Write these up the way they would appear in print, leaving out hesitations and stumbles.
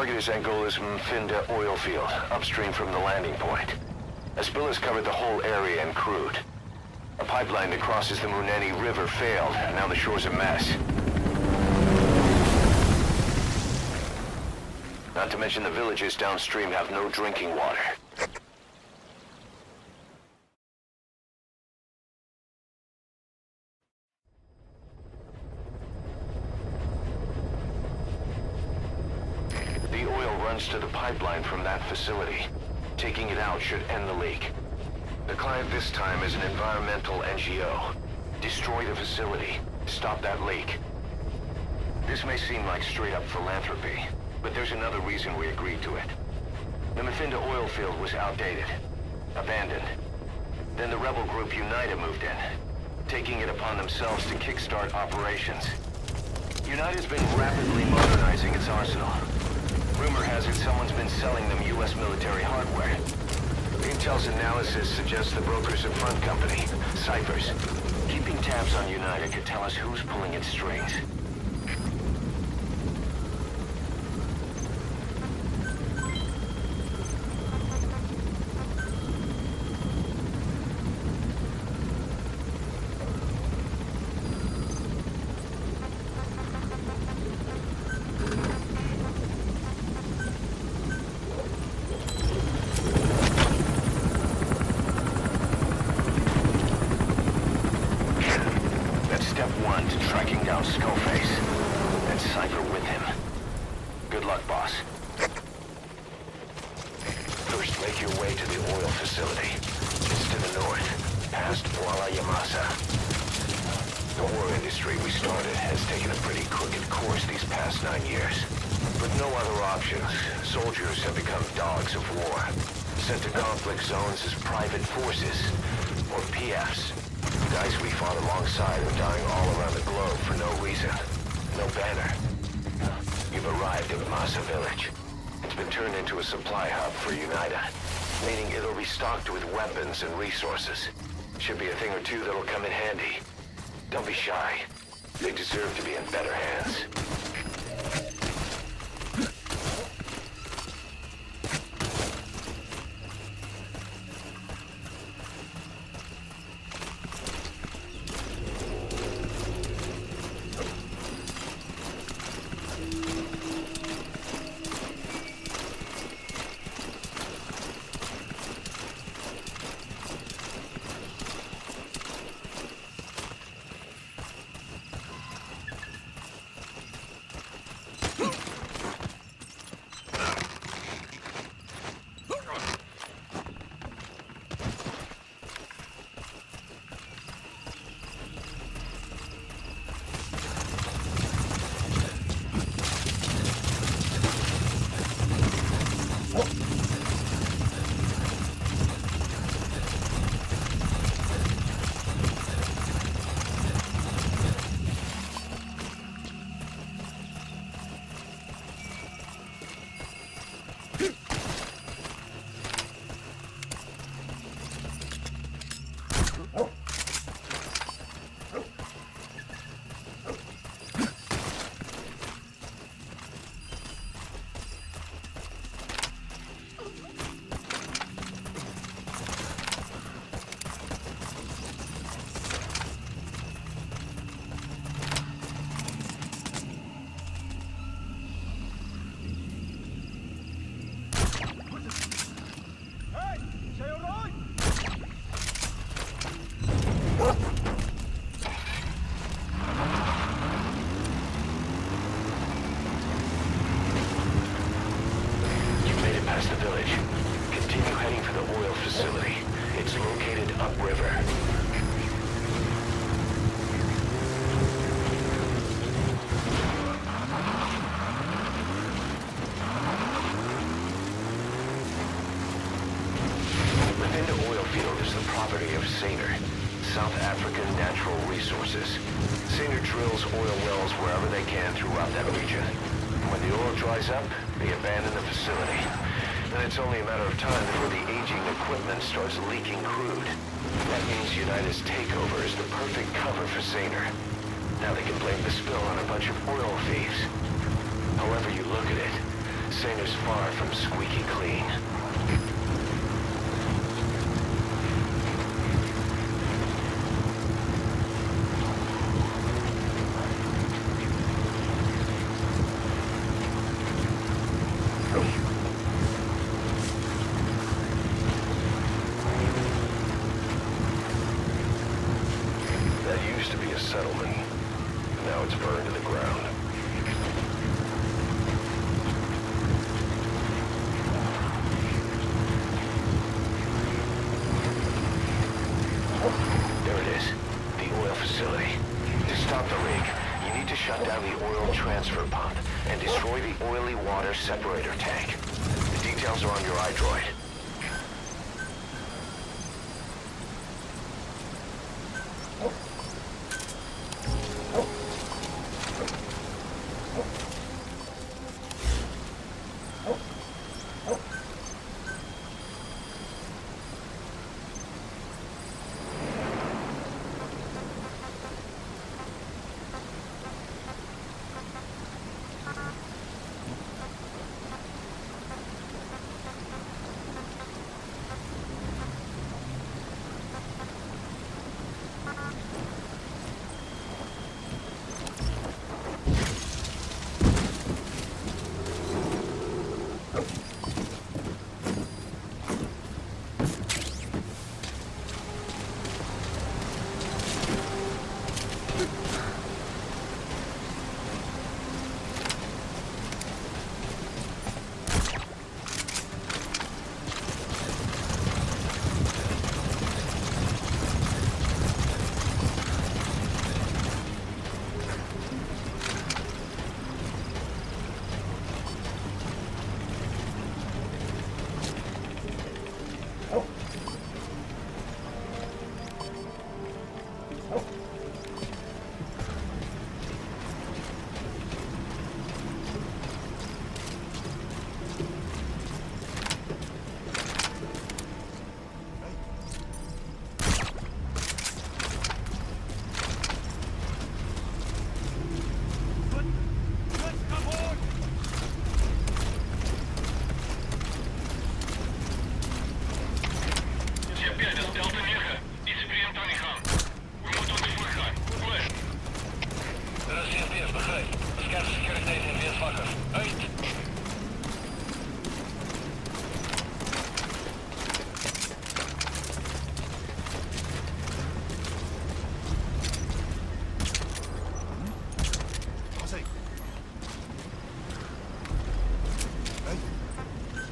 target is Angola's Mfinda oil field, upstream from the landing point. A spill has covered the whole area and crude. A pipeline that crosses the Muneni River failed, and now the shore's a mess. Not to mention the villages downstream have no drinking water. The oil runs to the pipeline from that facility. Taking it out should end the leak. The client this time is an environmental NGO. Destroy the facility. Stop that leak. This may seem like straight-up philanthropy, but there's another reason we agreed to it. The Mfinda oil field was outdated, abandoned. Then the rebel group UNITA moved in, taking it upon themselves to kickstart operations. UNITA's been rapidly modernizing its arsenal. Rumor has it someone's been selling them U.S. military hardware. Intel's analysis suggests the broker's a front company, Cyphers. Keeping tabs on UNITA could tell us who's pulling its strings. Step one to tracking down Skullface, and Cypher with him. Good luck, boss. First, make your way to the oil facility. It's to the north, past Kuala Yamasa. The war industry we started has taken a pretty crooked course these past 9 years. With no other options, soldiers have become dogs of war, sent to conflict zones as private forces, or PFs. Guys we fought alongside are dying all around the globe for no reason. No banner. You've arrived at Masa Village. It's been turned into a supply hub for UNITA, meaning it'll be stocked with weapons and resources. Should be a thing or two that'll come in handy. Don't be shy. They deserve to be in better hands. South African Natural Resources. Saner drills oil wells wherever they can throughout that region. When the oil dries up, they abandon the facility. Then it's only a matter of time before the aging equipment starts leaking crude. That means UNITA's takeover is the perfect cover for Saner. Now they can blame the spill on a bunch of oil thieves. However you look at it, scene is far from squeaky clean. That used to be a settlement. Now it's burned to the ground. There it is. The oil facility. To stop the leak, you need to shut down the oil transfer pump and destroy the oily water separator tank. The details are on your iDroid.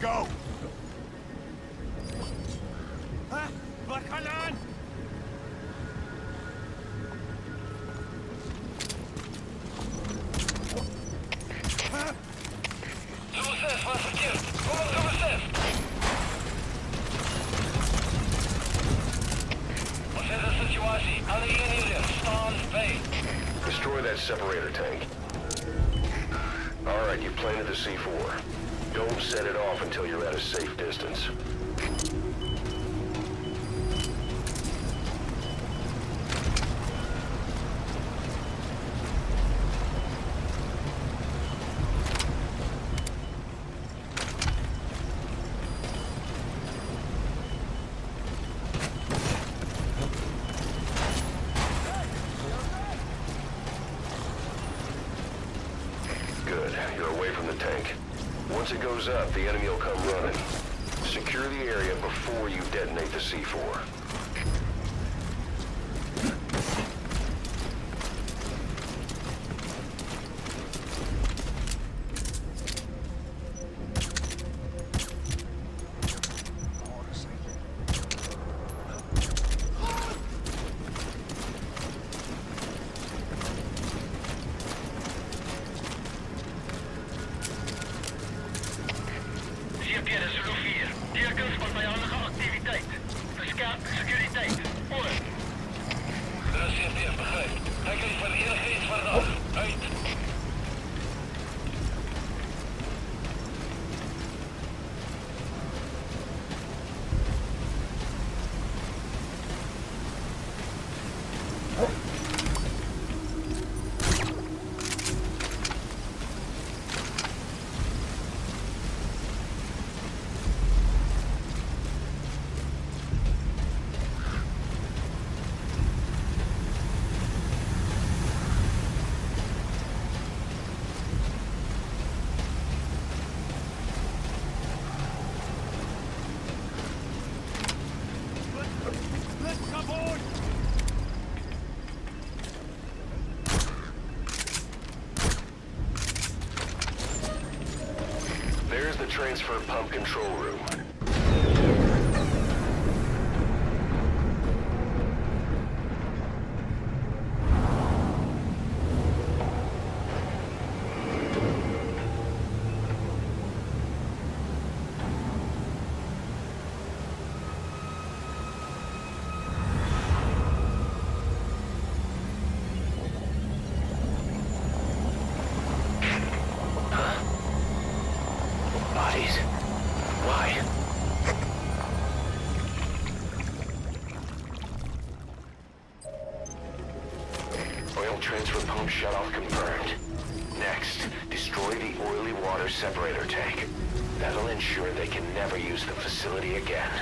Go! Ha? Wat gaan aan? Succes, was verkeerd. Kom op, succes. Wat is de situatie? Alle eenheden staan bij. Destroy that separator tank. Alright, you planted the C4. Don't set it off until you're at a safe distance. Good. You're away from the tank. Once it goes up, the enemy will come running. Secure the area before you detonate the C4. Pierre Zulu 4. Tekens van vijandige activiteit. Verskaap securiteit. Oor. De CPF begrijpt. Hij kreeg van enige iets vandaag. Uit. control room. Bodies? Why? Oil transfer pump shutoff confirmed. Next, destroy the oily water separator tank. That'll ensure they can never use the facility again.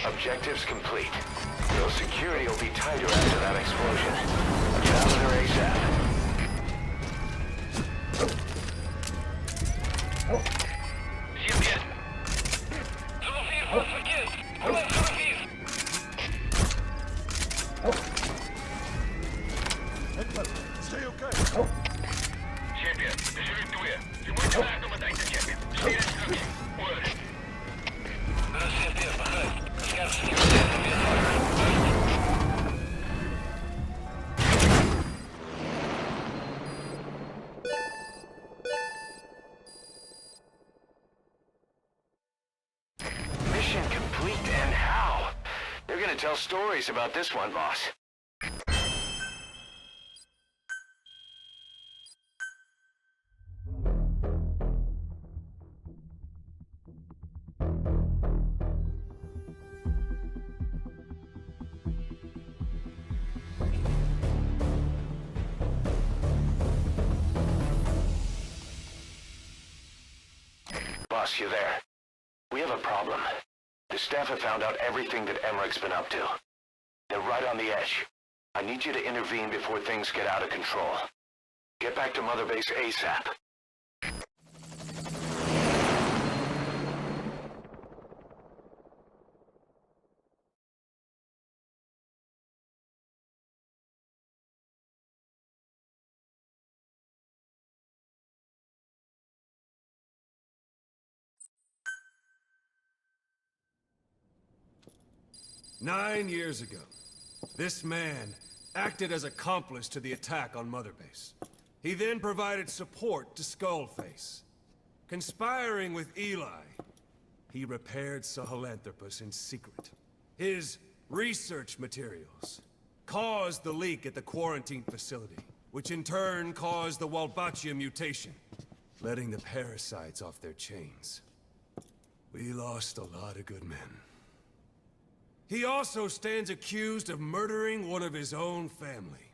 Objectives complete. Your security will be tighter after that explosion. Get out of there ASAP. Zie hem weer. 04 voor het verkeer. Kom 04. Stay okay. Champion, de jury 2. Je moet wachten om het eind te checken. Stuur instructie. Oor. Dat is CFD, begrijp. Scherp security van weer Mission complete, and how? They're gonna tell stories about this one, boss. Boss, you there? We have a problem. The staff have found out everything that Emmerich's been up to. They're right on the edge. I need you to intervene before things get out of control. Get back to Motherbase ASAP. Nine years ago, this man acted as accomplice to the attack on Motherbase. He then provided support to Skullface. Conspiring with Eli, he repaired Sahelanthropus in secret. His research materials caused the leak at the quarantine facility, which in turn caused the Walbachia mutation, letting the parasites off their chains. We lost a lot of good men. He also stands accused of murdering one of his own family,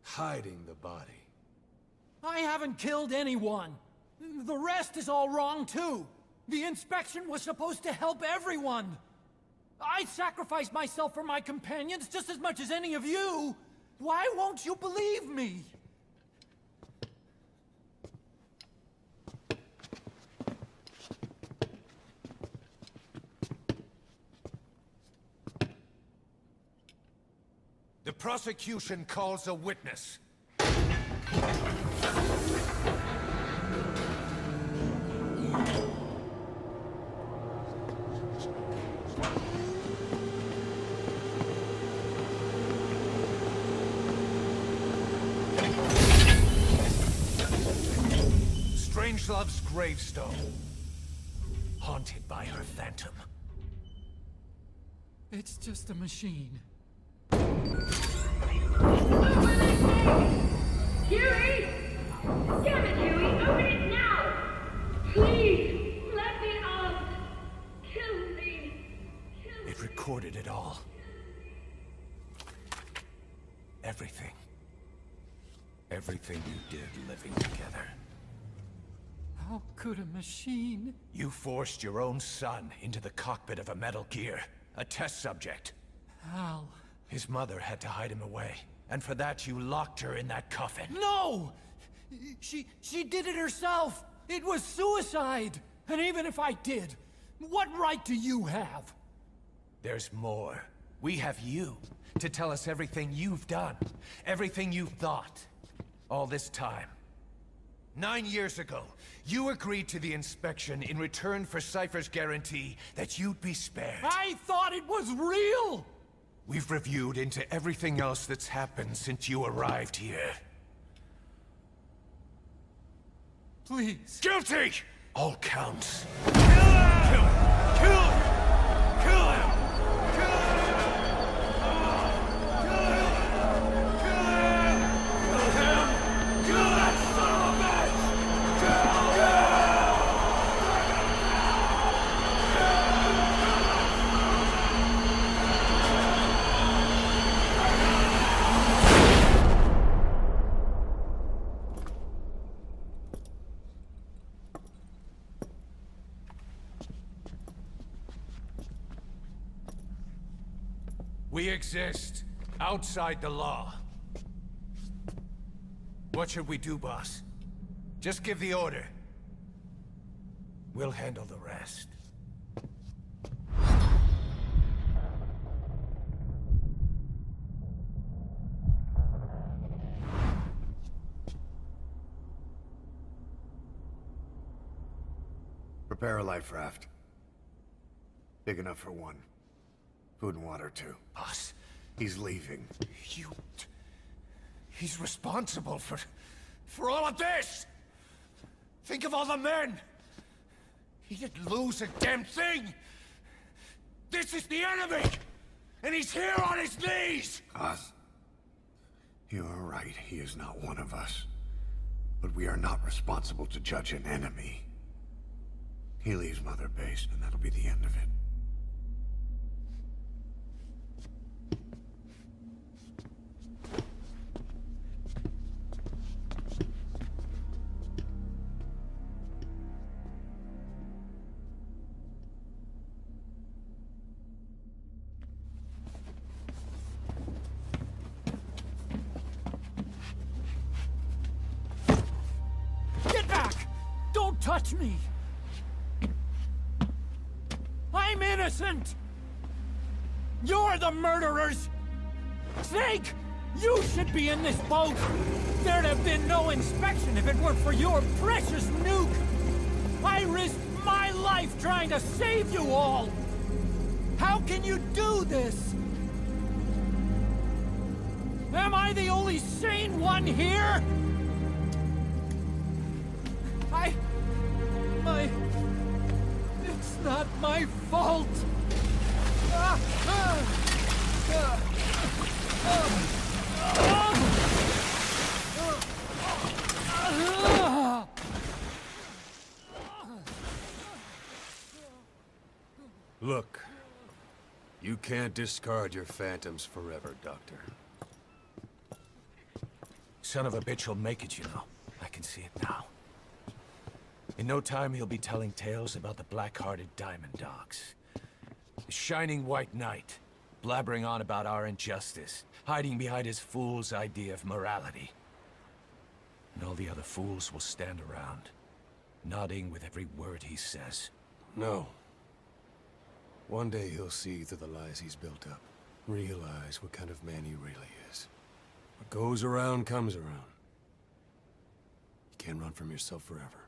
hiding the body. I haven't killed anyone. The rest is all wrong, too. The inspection was supposed to help everyone. I sacrificed myself for my companions just as much as any of you. Why won't you believe me? The prosecution calls a witness. Strangelove's gravestone. Haunted by her phantom. It's just a machine. Huey! Damn it, Huey! Open it now! Please! Let me out! Kill me! It recorded it all. Everything. Everything you did living together. How could a machine? You forced your own son into the cockpit of a Metal Gear. A test subject. How? His mother had to hide him away. And for that, you locked her in that coffin. No! She did it herself! It was suicide! And even if I did, what right do you have? There's more. We have you to tell us everything you've done. Everything you've thought. All this time. 9 years ago, you agreed to the inspection in return for Cypher's guarantee that you'd be spared. I thought it was real! We've reviewed into everything else that's happened since you arrived here. Please. Guilty! All counts. Kill him! Kill him! Kill him! Kill him! We exist outside the law. What should we do, boss? Just give the order. We'll handle the rest. Prepare a life raft. Big enough for one. Food and water, too. Boss, He's leaving. he's responsible for all of this! Think of all the men! He didn't lose a damn thing! This is the enemy! And he's here on his knees! Oz. You are right, he is not one of us. But we are not responsible to judge an enemy. He leaves Motherbase, and that'll be the end of it. Get back! Don't touch me! I'm innocent! You're the murderers! Snake! You should be in this boat! There'd have been no inspection if it weren't for your precious nuke! I risked my life trying to save you all! How can you do this? Am I the only sane one here? It's not my fault! Look, you can't discard your phantoms forever, Doctor. Son of a bitch will make it, you know. I can see it now. In no time, he'll be telling tales about the black-hearted Diamond Dogs. The Shining White Knight, blabbering on about our injustice, hiding behind his fool's idea of morality. And all the other fools will stand around, nodding with every word he says. No. One day he'll see through the lies he's built up. Realize what kind of man he really is. What goes around comes around. You can't run from yourself forever.